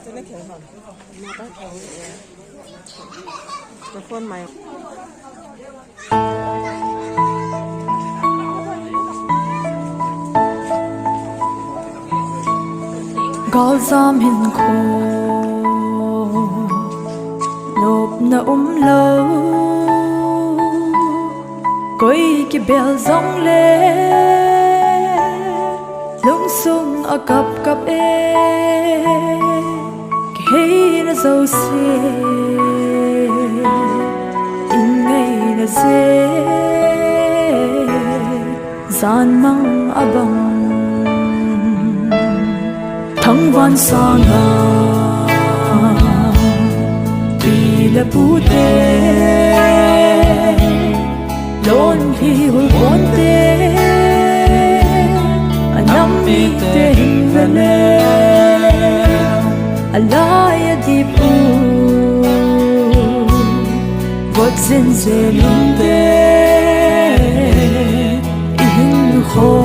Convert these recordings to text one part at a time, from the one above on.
cho nó kiểu hòn mà có kiểu cái khuôn mày gõ giam hình khô nộp na lâu coi cái bèo rong lê lung sung ở cặp e cái hay nó dâu xê in ngày nó dê gian măng ở bằng thăng van sa nga vì là bút tê lôn hi hul hôn tê anam mi tê hình về lê alaya di pu vot zin zê lung tê in khô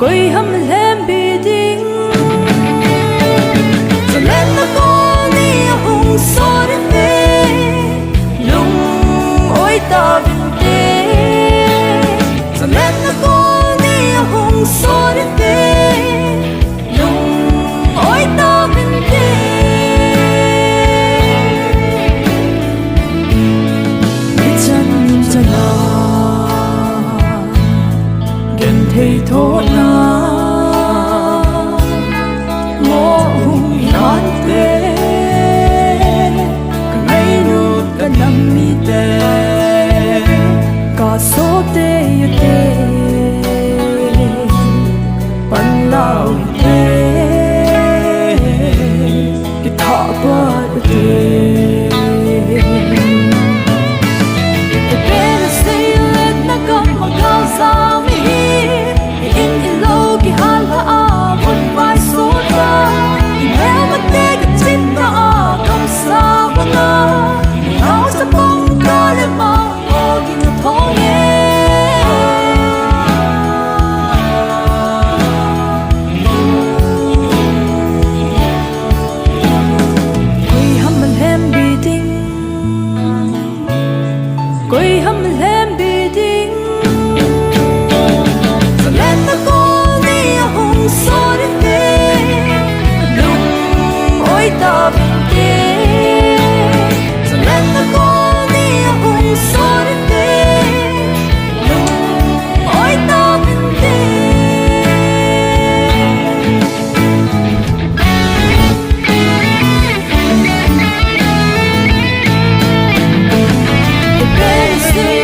quay hâm lên bị đinh rồi lên nó có đi hùng xóa đến về lung ôi ta bên tê rồi lên nó có đi hùng xóa đến về lung ôi ta bên tê biết chân chân là gần thấy thốt na